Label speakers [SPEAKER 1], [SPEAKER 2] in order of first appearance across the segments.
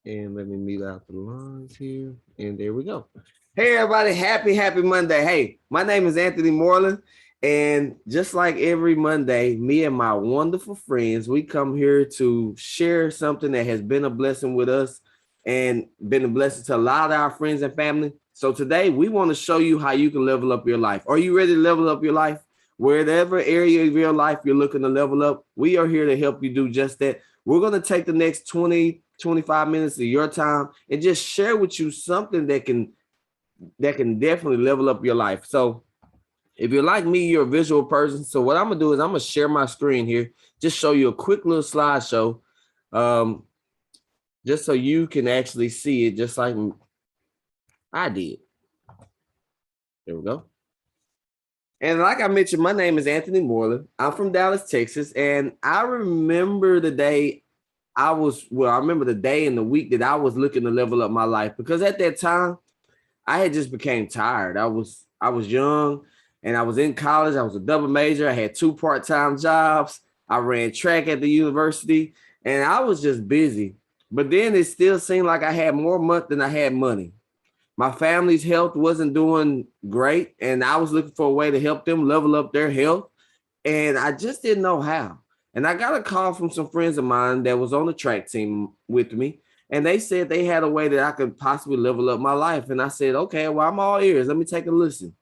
[SPEAKER 1] And let me mute out the lines here. And there we go. Hey, everybody. Happy Monday. Hey, my name is Anthony Moreland. And just like every Monday, me and my wonderful friends, we come here to share something that has been a blessing with us and been a blessing to a lot of our friends and family. So today we want to show you how you can level up your life. Are you ready to level up your life? Whatever area of your life you're looking to level up, we are here to help you do just that. We're going to take the next 20-25 minutes of your time and just share with you something that can definitely level up your life. So if you're like me, you're a visual person. So what I'm gonna do is I'm gonna share my screen here, just show you a quick little slideshow, um, just so you can actually see it, just like I did. There we go. And like I mentioned, my name is Anthony Moreland. I'm from Dallas, Texas, and I remember the day I remember the day and the week that I was looking to level up my life because at that time I had just became tired. I was young and I was in college. I was a double major. I had two part-time jobs. I ran track at the university and I was just busy. But then it still seemed like I had more money than I had money. My family's health wasn't doing great and I was looking for a way to help them level up their health and I just didn't know how. And I got a call from some friends of mine that was on the track team with me, and they said they had a way that I could possibly level up my life. And I said, okay, well, I'm all ears. Let me take a listen.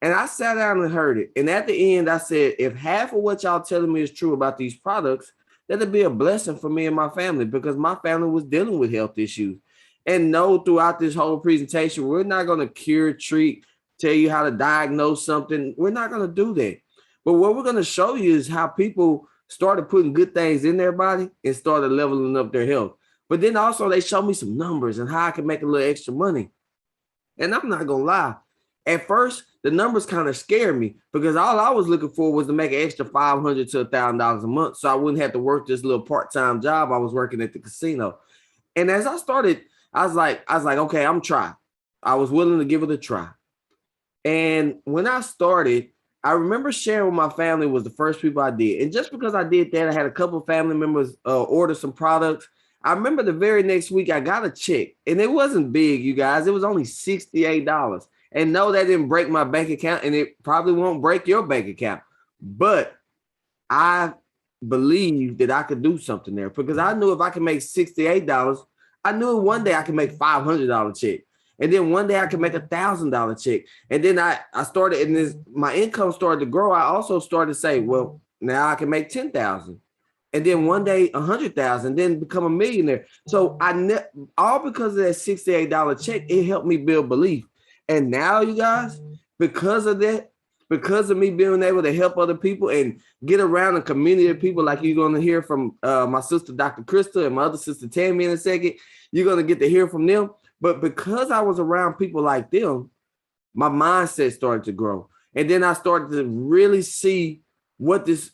[SPEAKER 1] And I sat down and heard it. And at the end, I said, if half of what y'all telling me is true about these products, that'd be a blessing for me and my family because my family was dealing with health issues. And no, throughout this whole presentation, we're not going to cure, treat, tell you how to diagnose something. We're not going to do that. But what we're going to show you is how people started putting good things in their body and started leveling up their health. But then also they showed me some numbers and how I can make a little extra money. And I'm not going to lie. At first, the numbers kind of scared me because all I was looking for was to make an extra $500 to $1,000 a month so I wouldn't have to work this little part-time job I was working at the casino. And as I started, I was like, okay, I'm trying. I was willing to give it a try. And when I started, I remember sharing with my family was the first people I did. And just because I did that, I had a couple of family members order some products. I remember the very next week I got a check and it wasn't big, you guys. It was only $68. And no, that didn't break my bank account and it probably won't break your bank account. But I believed that I could do something there because I knew if I could make $68, I knew one day I could make $500 check. And then one day I could make $1,000 check. And then I started, and this my income started to grow. I also started to say, well, now I can make 10,000. And then one day 100,000, then become a millionaire. So all because of that $68 check, it helped me build belief. And now, you guys, because of that, because of me being able to help other people and get around a community of people like you're going to hear from my sister, Dr. Kristal, and my other sister, Tammy, in a second, you're going to get to hear from them. But because I was around people like them, my mindset started to grow. And then I started to really see what this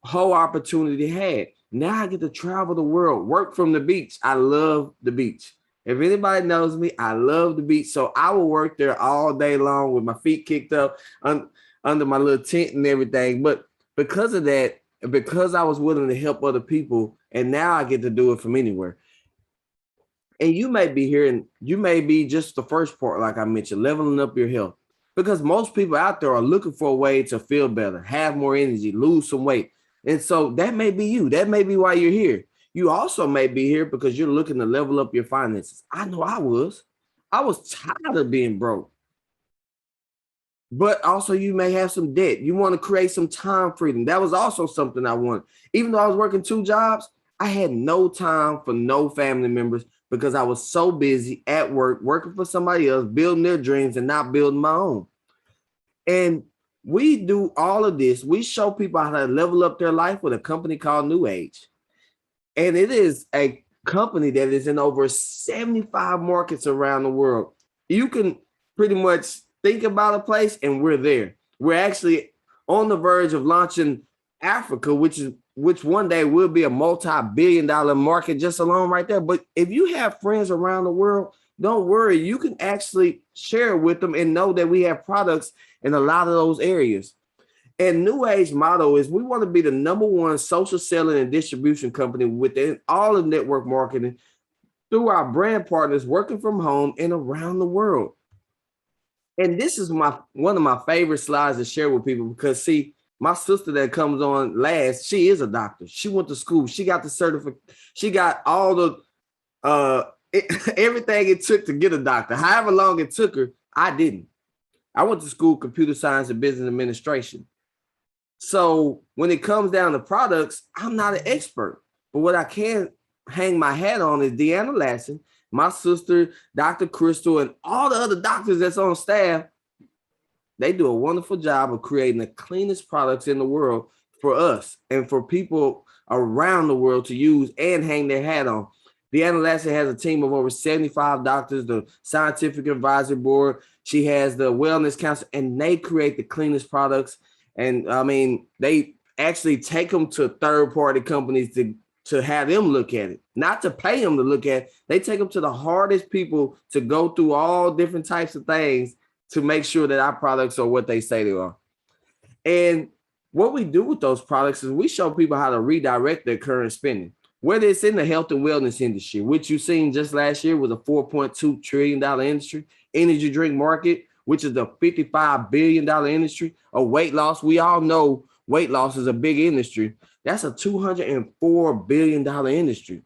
[SPEAKER 1] whole opportunity had. Now I get to travel the world, work from the beach. I love the beach. If anybody knows me, I love the beach. So I will work there all day long with my feet kicked up under my little tent and everything. But because of that, because I was willing to help other people, and now I get to do it from anywhere. And you may be here and you may be just the first part, like I mentioned, leveling up your health. Because most people out there are looking for a way to feel better, have more energy, lose some weight. And so that may be you. That may be why you're here. You also may be here because you're looking to level up your finances. I know I was. I was tired of being broke. But also you may have some debt. You want to create some time freedom. That was also something I wanted. Even though I was working two jobs, I had no time for no family members because I was so busy at work, working for somebody else, building their dreams and not building my own. And we do all of this. We show people how to level up their life with a company called New Age. And it is a company that is in over 75 markets around the world. You can pretty much think about a place and we're there. We're actually on the verge of launching Africa, which one day will be a multi-billion-dollar market just alone right there. But if you have friends around the world, don't worry. You can actually share with them and know that we have products in a lot of those areas. And New Age motto is we want to be the number one social selling and distribution company within all of network marketing through our brand partners working from home and around the world. And this is one of my favorite slides to share with people because see, my sister that comes on last, she is a doctor. She went to school. She got the certificate. She got all the everything it took to get a doctor. However long it took her, I didn't. I went to school computer science and business administration. So when it comes down to products, I'm not an expert. But what I can hang my hat on is Deanna Lasson, my sister, Dr. Kristal, and all the other doctors that's on staff. They do a wonderful job of creating the cleanest products in the world for us and for people around the world to use and hang their hat on. Deanna Lasson has a team of over 75 doctors, the scientific advisory board. She has the wellness council, and they create the cleanest products. And I mean, they actually take them to third-party companies to have them look at it, not to pay them to look at it. They take them to the hardest people to go through all different types of things to make sure that our products are what they say they are. And what we do with those products is we show people how to redirect their current spending, whether it's in the health and wellness industry, which you've seen just last year was a $4.2 trillion industry, energy drink market, which is a $55 billion industry, or weight loss. We all know weight loss is a big industry. That's a $204 billion industry.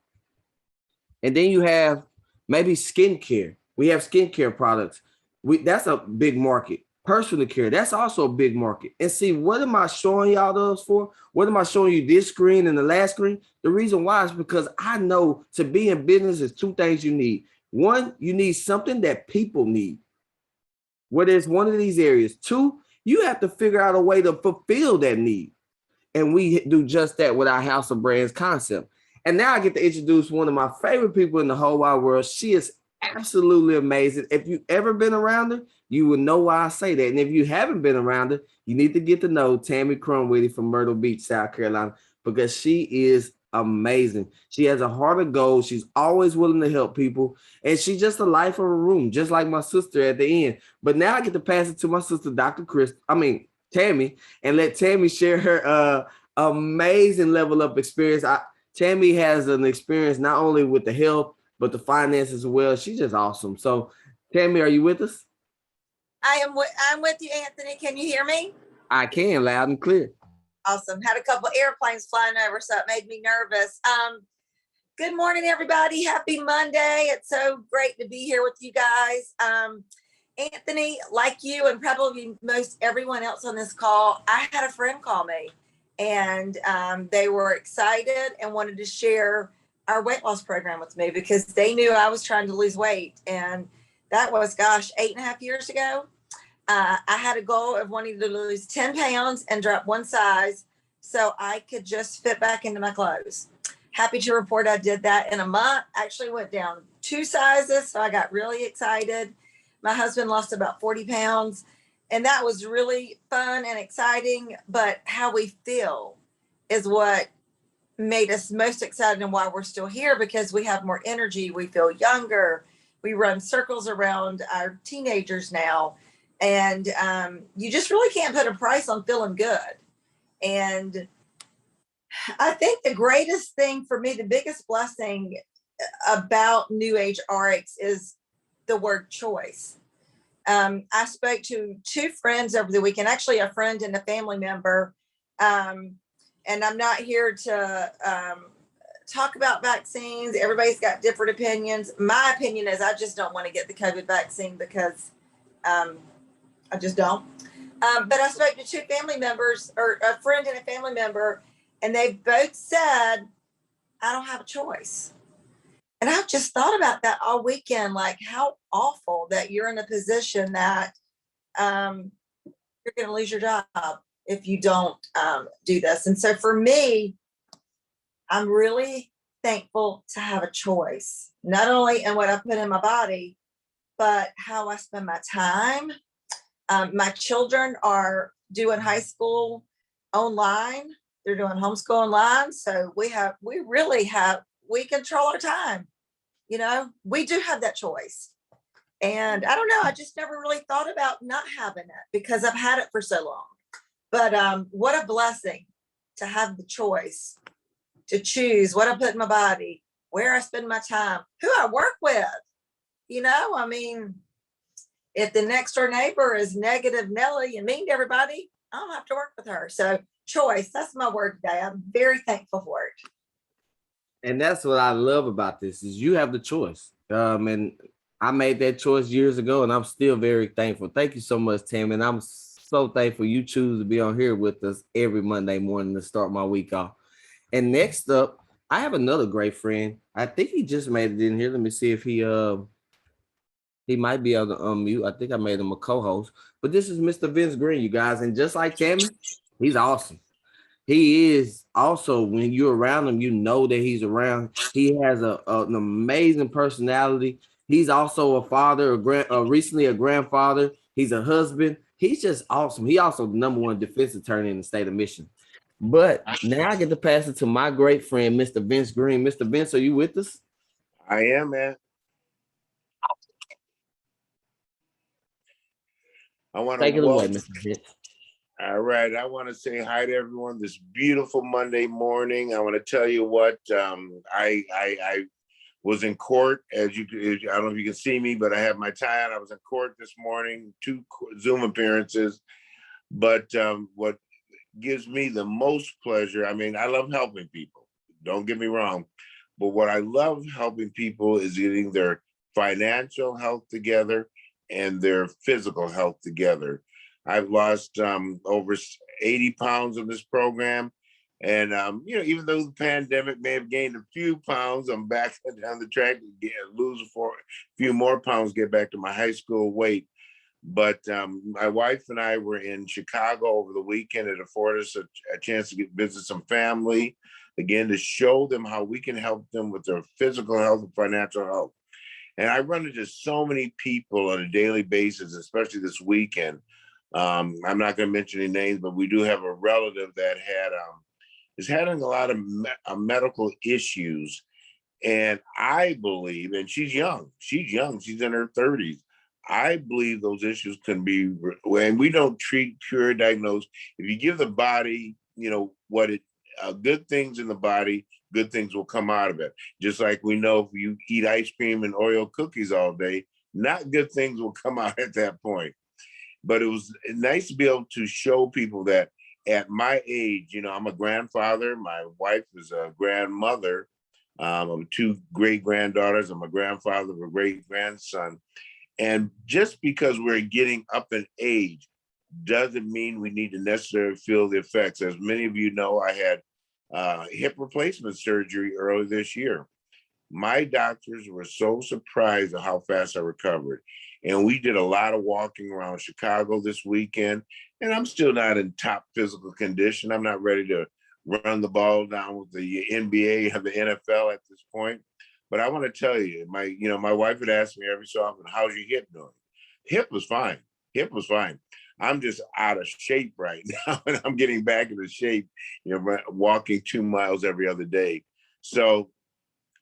[SPEAKER 1] And then you have maybe skincare. We have skincare products. That's a big market. Personal care, that's also a big market. And see, what am I showing y'all those for? What am I showing you this screen and the last screen? The reason why is because I know to be in business is two things you need. One, you need something that people need, whether it's one of these areas. Two, you have to figure out a way to fulfill that need. And we do just that with our House of Brands concept. And now I get to introduce one of my favorite people in the whole wide world. She is absolutely amazing. If you've ever been around her, you will know why I say that. And if you haven't been around her, you need to get to know Tammy Krumweide from Myrtle Beach, South Carolina, because she is amazing. She has a heart of gold. She's always willing to help people. And she's just the life of a room, just like my sister at the end. But now I get to pass it to my sister, Tammy, and let Tammy share her amazing level of experience. Tammy has an experience not only with the health, but the finances as well. She's just awesome. So, Tammy, are you with us?
[SPEAKER 2] I'm with you, Anthony. Can you hear me?
[SPEAKER 1] I can, loud and clear.
[SPEAKER 2] Awesome. Had a couple of airplanes flying over, so it made me nervous. Good morning, everybody. Happy Monday. It's so great to be here with you guys. Anthony, like you and probably most everyone else on this call, I had a friend call me, and they were excited and wanted to share our weight loss program with me because they knew I was trying to lose weight. And that was, 8.5 years ago. I had a goal of wanting to lose 10 pounds and drop one size so I could just fit back into my clothes. Happy to report I did that in a month. Actually went down 2 sizes, so I got really excited. My husband lost about 40 pounds, and that was really fun and exciting. But how we feel is what made us most excited and why we're still here, because we have more energy. We feel younger. We run circles around our teenagers now. And you just really can't put a price on feeling good. And I think the greatest thing for me, the biggest blessing about New Age RX is the word choice. I spoke to 2 friends over the weekend, actually a friend and a family member. And I'm not here to talk about vaccines. Everybody's got different opinions. My opinion is I just don't want to get the COVID vaccine because I just don't. But I spoke to 2 family members, or a friend and a family member, and they both said, I don't have a choice. And I've just thought about that all weekend, like how awful that you're in a position that you're going to lose your job if you don't do this. And so for me, I'm really thankful to have a choice, not only in what I put in my body, but how I spend my time. My children are doing high school online. They're doing homeschool online. So we control our time. You know, we do have that choice. And I don't know, I just never really thought about not having it because I've had it for so long. But what a blessing to have the choice to choose what I put in my body, where I spend my time, who I work with. I mean, if the next door neighbor is negative Nelly and mean to everybody, I don't have to work with her. So choice, that's my word today. I'm very thankful for it.
[SPEAKER 1] And that's what I love about this is you have the choice. And I made that choice years ago, and I'm still very thankful. Thank you so much, Tammy. And I'm so thankful you choose to be on here with us every Monday morning to start my week off. And next up, I have another great friend. I think he just made it in here. Let me see if he might be able to unmute. I think I made him a co-host. But this is Mr. Vince Green, you guys. And just like Tammy, he's awesome. He is also, when you're around him, you know that he's around. He has an amazing personality. He's also a father, recently a grandfather. He's a husband. He's just awesome. He also the #1 defense attorney in the state of Michigan. But now I get to pass it to my great friend, Mr. Vince Green. Mr. Vince, are you with us?
[SPEAKER 3] I am, man. I want to
[SPEAKER 1] take it away, Mr. Vince.
[SPEAKER 3] All right. I want to say hi to everyone this beautiful Monday morning. I want to tell you what, I was in court, I don't know if you can see me, but I have my tie on. I was in court this morning, 2 Zoom appearances. But what gives me the most pleasure, I mean, I love helping people. Don't get me wrong. But what I love helping people is getting their financial health together and their physical health together. I've lost over 80 pounds in this program. And, even though the pandemic may have gained a few pounds, I'm back on the track to lose a few more pounds, get back to my high school weight. But my wife and I were in Chicago over the weekend. It afforded us a chance to visit some family, again, to show them how we can help them with their physical health and financial health. And I run into so many people on a daily basis, especially this weekend. I'm not going to mention any names, but we do have a relative that is having a lot of medical issues. And I believe, and she's young, she's in her 30s. I believe those issues can be, and we don't treat, cure, diagnose. If you give the body, good things in the body, good things will come out of it. Just like we know if you eat ice cream and Oreo cookies all day, not good things will come out at that point. But it was nice to be able to show people that at my age, I'm a grandfather. My wife is a grandmother of 2 great granddaughters. I'm a grandfather of a great grandson. And just because we're getting up in age doesn't mean we need to necessarily feel the effects. As many of you know, I had hip replacement surgery earlier this year. My doctors were so surprised at how fast I recovered. And we did a lot of walking around Chicago this weekend. And I'm still not in top physical condition. I'm not ready to run the ball down with the NBA or the NFL at this point. But I want to tell you, my wife would ask me every so often, how's your hip doing? Hip was fine. I'm just out of shape right now. And I'm getting back into shape, walking 2 miles every other day. So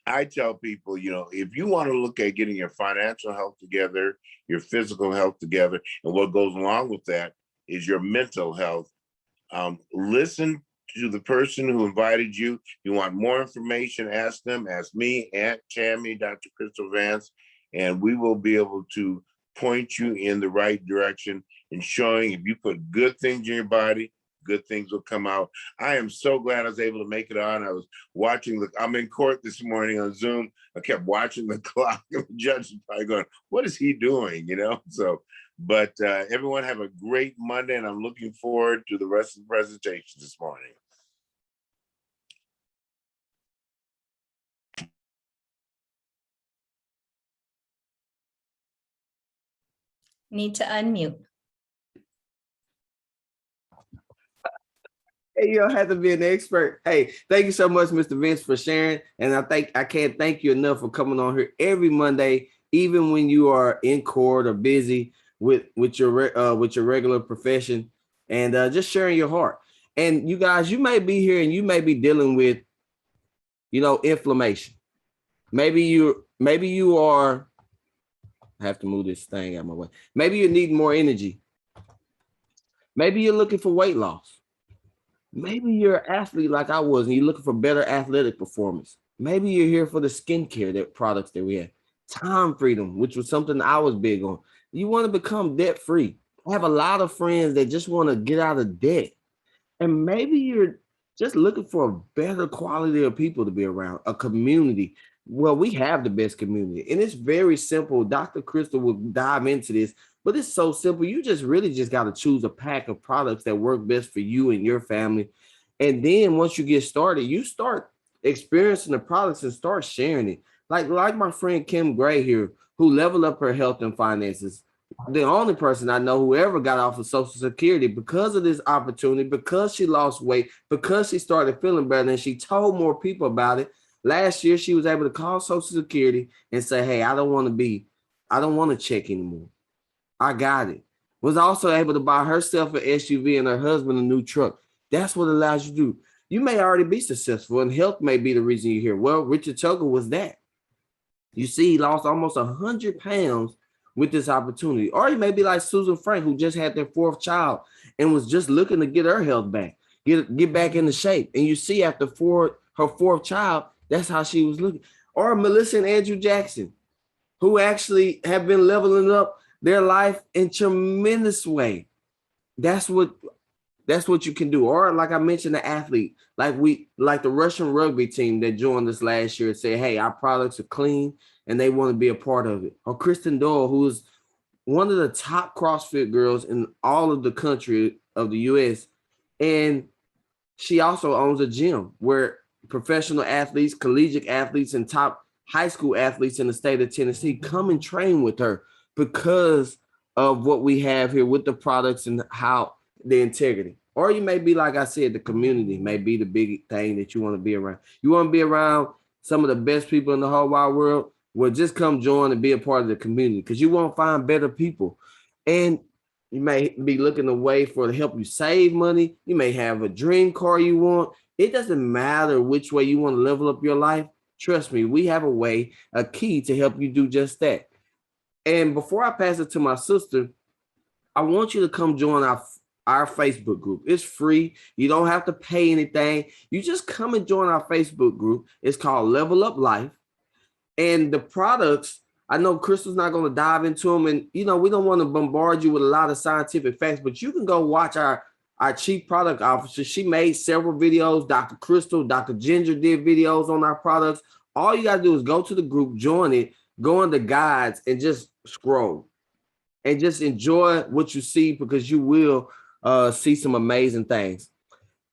[SPEAKER 3] I tell people, if you want to look at getting your financial health together, your physical health together, and what goes along with that is your mental health, listen to the person who invited you. If you want more information, ask them, ask me, Aunt Tammy, Dr. Kristal Vance, and we will be able to point you in the right direction and showing if you put good things in your body, good things will come out. I am so glad I was able to make it on. I was watching I'm in court this morning on Zoom. I kept watching the clock, and the judge was probably going, what is he doing? But everyone have a great Monday, and I'm looking forward to the rest of the presentation this morning.
[SPEAKER 4] Need to unmute.
[SPEAKER 1] Hey, you don't have to be an expert. Hey, thank you so much, Mr. Vince, for sharing. And I can't thank you enough for coming on here every Monday, even when you are in court or busy with your regular profession, and just sharing your heart. And you guys, you may be here and you may be dealing with, inflammation. Maybe you are. I have to move this thing out of my way. Maybe you need more energy. Maybe you're looking for weight loss. Maybe you're an athlete like I was and you're looking for better athletic performance. Maybe you're here for the skincare that products that we have. Time freedom, which was something I was big on. You want to become debt free. I have a lot of friends that just want to get out of debt. And maybe you're just looking for a better quality of people to be around, a community. Well, we have the best community, and it's very simple. Dr. Kristal will dive into this, but it's so simple. You just really just got to choose a pack of products that work best for you and your family. And then once you get started, you start experiencing the products and start sharing it. Like my friend Kim Gray here, who leveled up her health and finances, the only person I know who ever got off of Social Security because of this opportunity, because she lost weight, because she started feeling better, and she told more people about it. Last year, she was able to call Social Security and say, "Hey, I don't want to check anymore. I got it." Was also able to buy herself an SUV and her husband a new truck. That's what it allows you to do. You may already be successful, and health may be the reason you're here. Well, Richard Tucker was that. You see, he lost almost 100 pounds with this opportunity. Or you may be like Susan Frank, who just had their fourth child and was just looking to get her health back, get back into shape. And you see, after her fourth child, that's how she was looking. Or Melissa and Andrew Jackson, who actually have been leveling up their life in tremendous way. That's what you can do. Or like I mentioned, the athlete, like the Russian rugby team that joined us last year and said, "Hey, our products are clean and they want to be a part of it." Or Kristen Doyle, who is one of the top CrossFit girls in all of the country of the US. And she also owns a gym where professional athletes, collegiate athletes, and top high school athletes in the state of Tennessee come and train with her because of what we have here with the products and how the integrity. Or you may be, like I said, the community may be the big thing that you want to be around. You want to be around some of the best people in the whole wide world. Well, just come join and be a part of the community because you won't find better people. And you may be looking away for to help you save money. You may have a dream car you want. It doesn't matter which way you want to level up your life. Trust me, we have a key to help you do just that. And before I pass it to my sister, I want you to come join our Facebook group. It's free. You don't have to pay anything. You just come and join our Facebook group. It's called Level Up Life. And the products, I know Kristal's not going to dive into them. And, we don't want to bombard you with a lot of scientific facts, but you can go watch our chief product officer. She made several videos. Dr. Kristal, Dr. Ginger did videos on our products. All you got to do is go to the group, join it, go into guides, and just scroll and just enjoy what you see because you will see some amazing things.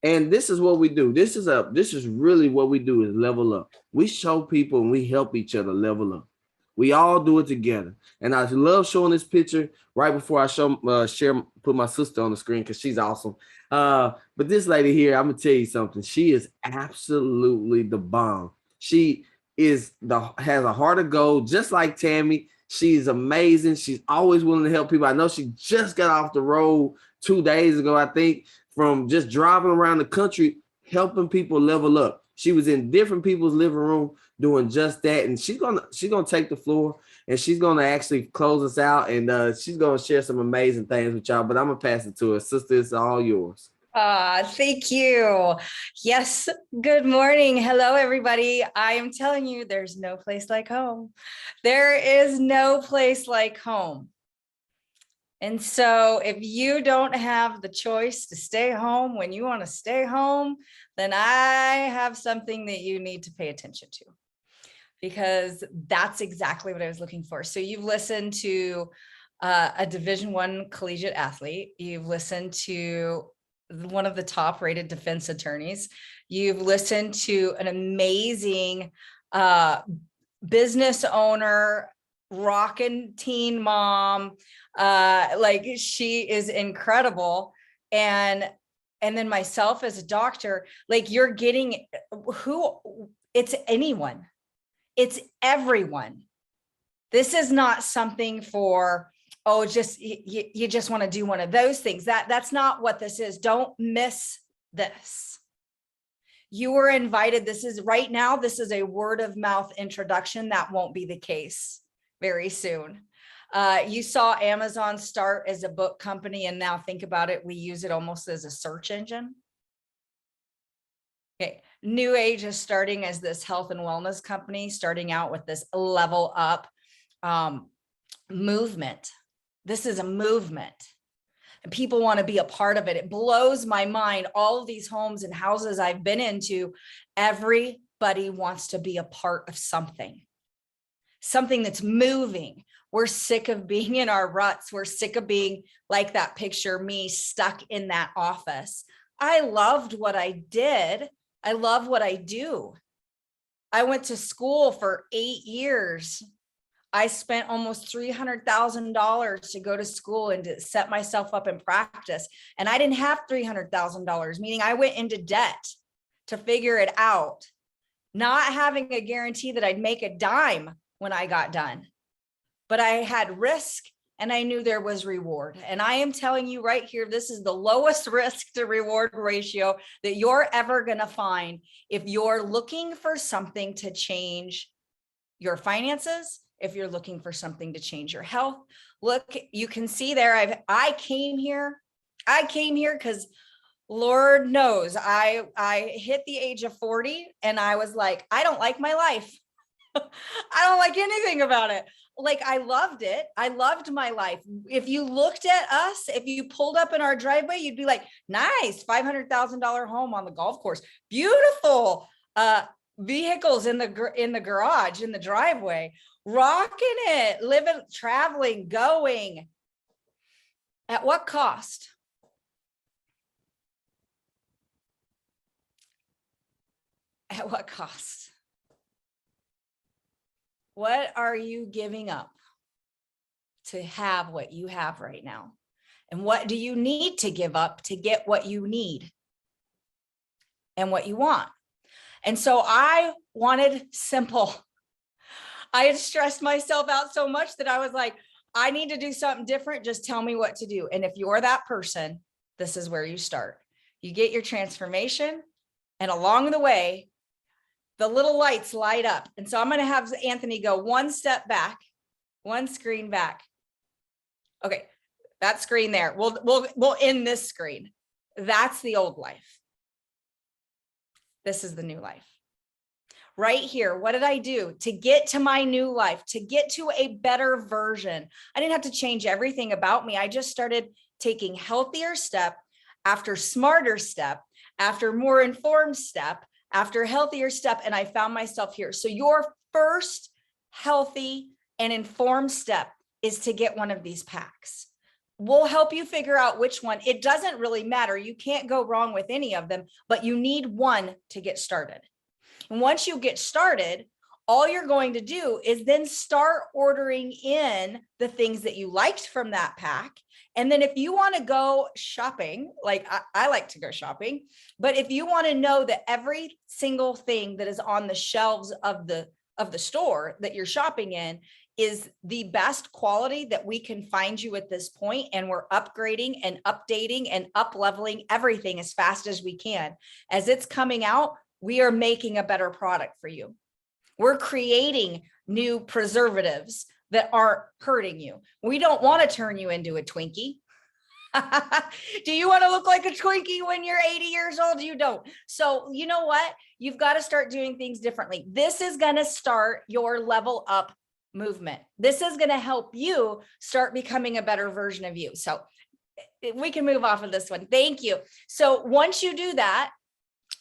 [SPEAKER 1] And this is what we do. This is really what we do is level up. We show people and we help each other level up. We all do it together. And I love showing this picture right before I put my sister on the screen because she's awesome. But this lady here, I'm gonna tell you something. She is absolutely the bomb. She has a heart of gold, just like Tammy. She's amazing. She's always willing to help people. I know she just got off the road 2 days ago, I think, from just driving around the country, helping people level up. She was in different people's living room doing just that. And she's gonna take the floor and she's gonna actually close us out and she's gonna share some amazing things with y'all. But I'm gonna pass it to her. Sister, it's all yours.
[SPEAKER 4] Thank you. Yes. Good morning. Hello, everybody. I am telling you, there's no place like home. There is no place like home. And so if you don't have the choice to stay home when you want to stay home, then I have something that you need to pay attention to, because that's exactly what I was looking for. So you've listened to a Division I collegiate athlete. You've listened to one of the top rated defense attorneys. You've listened to an amazing business owner, rockin' teen mom. Like, she is incredible. And then myself as a doctor, like, you're getting it's anyone, it's everyone. This is not something for, oh, just you just want to do one of those things. That's not what this is. Don't miss this. You were invited. This is right now. This is a word of mouth introduction. That won't be the case very soon. You saw Amazon start as a book company, and now think about it. We use it almost as a search engine. Okay. New Age is starting as this health and wellness company, starting out with this level up movement. This is a movement. And people want to be a part of it. It blows my mind. All of these homes and houses I've been into, everybody wants to be a part of something that's moving. We're sick of being in our ruts. We're sick of being like that picture, me stuck in that office. I loved what I did. I love what I do. I went to school for 8 years. I spent almost $300,000 to go to school and to set myself up in practice. And I didn't have $300,000, meaning I went into debt to figure it out, not having a guarantee that I'd make a dime when I got done. But I had risk and I knew there was reward. And I am telling you right here, this is the lowest risk to reward ratio that you're ever going to find if you're looking for something to change your finances, if you're looking for something to change your health. Look, you can see there, I came here because Lord knows I hit the age of 40 and I was like, I don't like my life. I don't like anything about it. Like, I loved it. I loved my life. If you looked at us, if you pulled up in our driveway, you'd be like, nice, $500,000 home on the golf course. Beautiful vehicles in the garage, in the driveway, rocking it, living, traveling, going. At what cost? At what cost? What are you giving up to have what you have right now? And what do you need to give up to get what you need and what you want? And so I wanted simple. I had stressed myself out so much that I was like, I need to do something different. Just tell me what to do. And if you're that person, this is where you start. You get your transformation, and along the way, the little lights light up. And so I'm going to have Anthony go one step back, one screen back. Okay, that screen there. We'll end this screen. That's the old life. This is the new life. Right here, what did I do to get to my new life, to get to a better version? I didn't have to change everything about me. I just started taking healthier step after smarter step, after more informed step, after healthier step, and I found myself here. So your first healthy and informed step is to get one of these packs. We'll help you figure out which one. It doesn't really matter. You can't go wrong with any of them, but you need one to get started. And once you get started, all you're going to do is then start ordering in the things that you liked from that pack. And then if you want to go shopping, like I like to go shopping, but if you want to know that every single thing that is on the shelves of the store that you're shopping in is the best quality that we can find you at this point, and we're upgrading and updating and up-leveling everything as fast as we can. As it's coming out, we are making a better product for you. We're creating new preservatives that aren't hurting you. We don't want to turn you into a Twinkie. Do you want to look like a Twinkie when you're 80 years old? You don't. So you know what? You've got to start doing things differently. This is going to start your level up movement. This is going to help you start becoming a better version of you. So we can move off of this one. Thank you. So once you do that,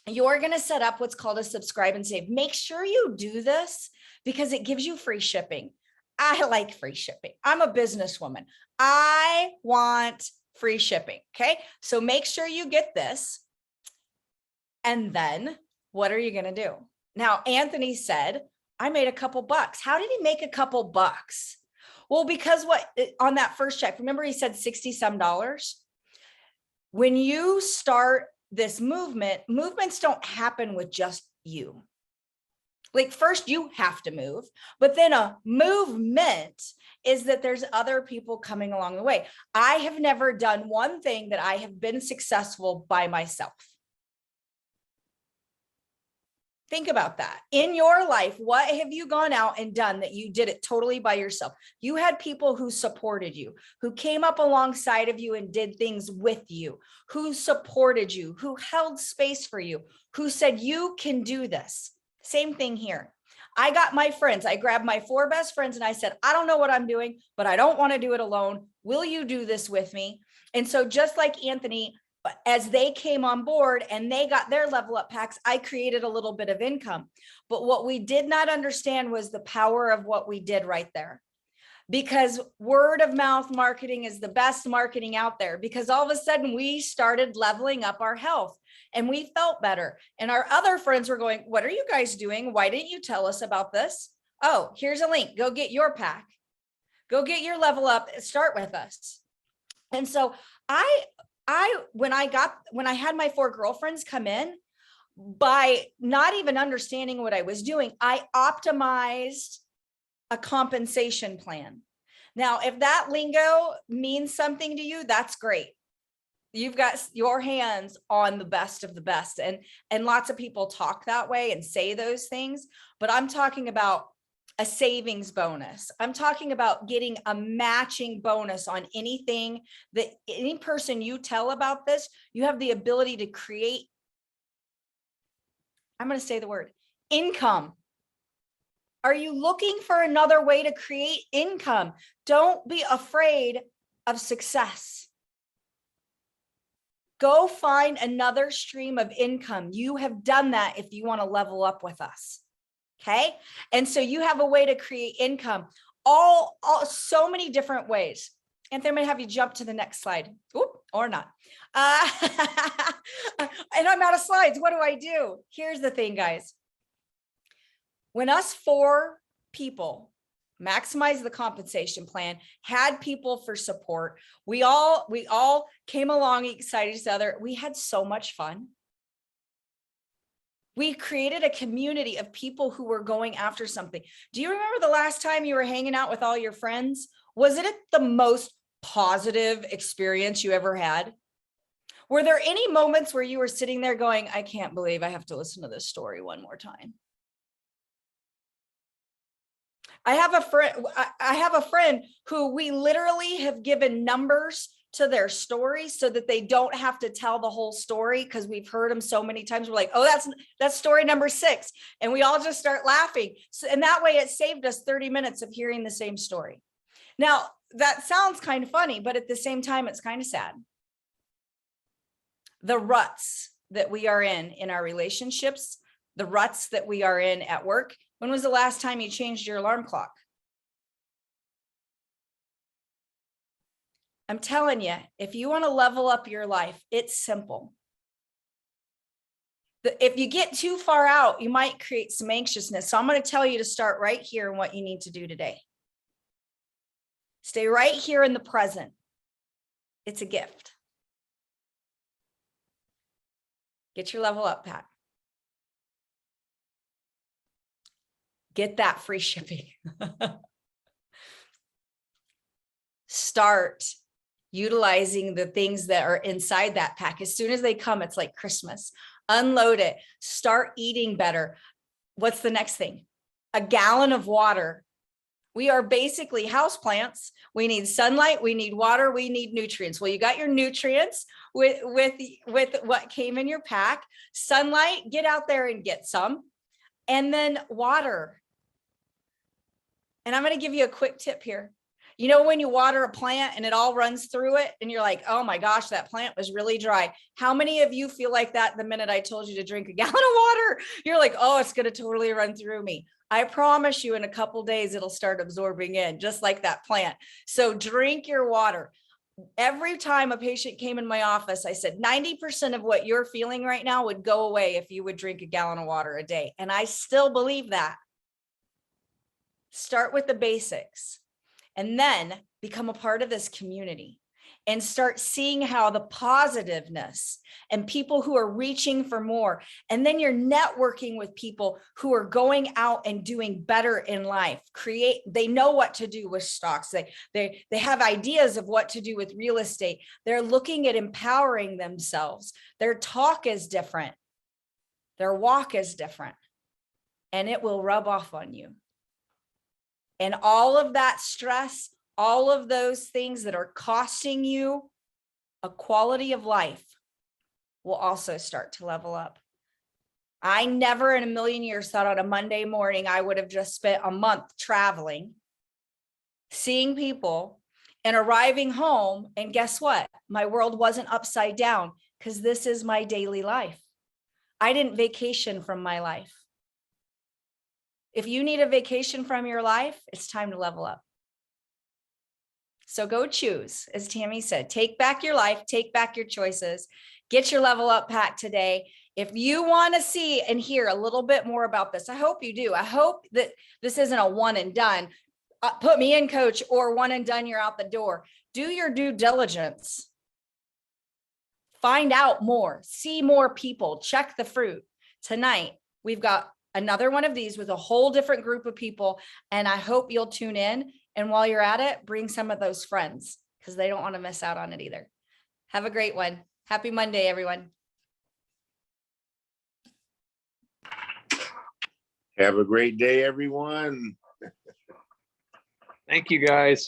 [SPEAKER 4] you're going to set up what's called a subscribe and save. Make sure you do this because it gives you free shipping. I like free shipping. I'm a businesswoman. I want free shipping. Okay. So make sure you get this. And then what are you going to do? Now, Anthony said, I made a couple bucks. How did he make a couple bucks? Well, because on that first check, remember he said 60 some dollars. When you start this movements don't happen with just you. Like first you have to move, but then a movement is that there's other people coming along the way. I have never done one thing that I have been successful by myself. Think about that. In your life, what have you gone out and done that you did it totally by yourself? You had people who supported you, who came up alongside of you and did things with you, who supported you, who held space for you, who said, you can do this. Same thing here. I got my friends. I grabbed my 4 best friends and I said, I don't know what I'm doing, but I don't want to do it alone. Will you do this with me? And so just like Anthony, as they came on board and they got their level up packs, I created a little bit of income. But what we did not understand was the power of what we did right there. Because word of mouth marketing is the best marketing out there, because all of a sudden we started leveling up our health and we felt better. And our other friends were going, what are you guys doing? Why didn't you tell us about this? Oh, here's a link. Go get your pack. Go get your level up. Start with us. And so when I had my 4 girlfriends come in, by not even understanding what I was doing, I optimized a compensation plan. Now, if that lingo means something to you, that's great. You've got your hands on the best of the best. And lots of people talk that way and say those things, but I'm talking about a savings bonus. I'm talking about getting a matching bonus on anything that any person you tell about this, you have the ability to create, I'm going to say the word, income. Are you looking for another way to create income? Don't be afraid of success. Go find another stream of income. You have done that if you want to level up with us. Okay. And so you have a way to create income, all so many different ways. Anthony, I'm going to have you jump to the next slide. Oop, or not. And I'm out of slides. What do I do? Here's the thing, guys. When us 4 people maximize the compensation plan, had people for support, we all came along excited each other. We had so much fun. We created a community of people who were going after something. Do you remember the last time you were hanging out with all your friends? Was it the most positive experience you ever had? Were there any moments where you were sitting there going, I can't believe I have to listen to this story one more time? I have a friend who we literally have given numbers to their story so that they don't have to tell the whole story, because we've heard them so many times. We're like, oh, that's story number 6. And we all just start laughing. So, and that way it saved us 30 minutes of hearing the same story. Now, that sounds kind of funny, but at the same time, it's kind of sad. The ruts that we are in our relationships, the ruts that we are in at work. When was the last time you changed your alarm clock? I'm telling you, if you want to level up your life, it's simple. If you get too far out, you might create some anxiousness. So I'm going to tell you to start right here and what you need to do today. Stay right here in the present. It's a gift. Get your level up pack. Get that free shipping. Start utilizing the things that are inside that pack. As soon as they come, it's like Christmas. Unload it. Start eating better. What's the next thing? A gallon of water. We are basically houseplants. We need sunlight, we need water, we need nutrients. Well, you got your nutrients with what came in your pack. Sunlight, get out there and get some. And then water. And I'm going to give you a quick tip here. You know, when you water a plant and it all runs through it and you're like, oh my gosh, that plant was really dry. How many of you feel like that the minute I told you to drink a gallon of water? You're like, oh, it's going to totally run through me. I promise you in a couple days, it'll start absorbing in just like that plant. So drink your water. Every time a patient came in my office, I said, 90% of what you're feeling right now would go away if you would drink a gallon of water a day. And I still believe that. Start with the basics and then become a part of this community and start seeing how the positiveness and people who are reaching for more. And then you're networking with people who are going out and doing better in life. They know what to do with stocks. They have ideas of what to do with real estate. They're looking at empowering themselves. Their talk is different. Their walk is different. and it will rub off on you. And all of that stress, all of those things that are costing you a quality of life will also start to level up. I never in a million years thought on a Monday morning I would have just spent a month traveling, seeing people, and arriving home. And guess what? My world wasn't upside down because this is my daily life. I didn't vacation from my life. If you need a vacation from your life, it's time to level up. So go choose, as Tammy said, take back your life, take back your choices, get your level up pack today. If you want to see and hear a little bit more about this, I hope you do. I hope that this isn't a one and done. Put me in, coach, or one and done, you're out the door. Do your due diligence. Find out more, see more people, check the fruit. Tonight, we've got another one of these with a whole different group of people. And I hope you'll tune in. And while you're at it, bring some of those friends because they don't want to miss out on it either. Have a great one. Happy Monday, everyone.
[SPEAKER 3] Have a great day, everyone.
[SPEAKER 5] Thank you, guys.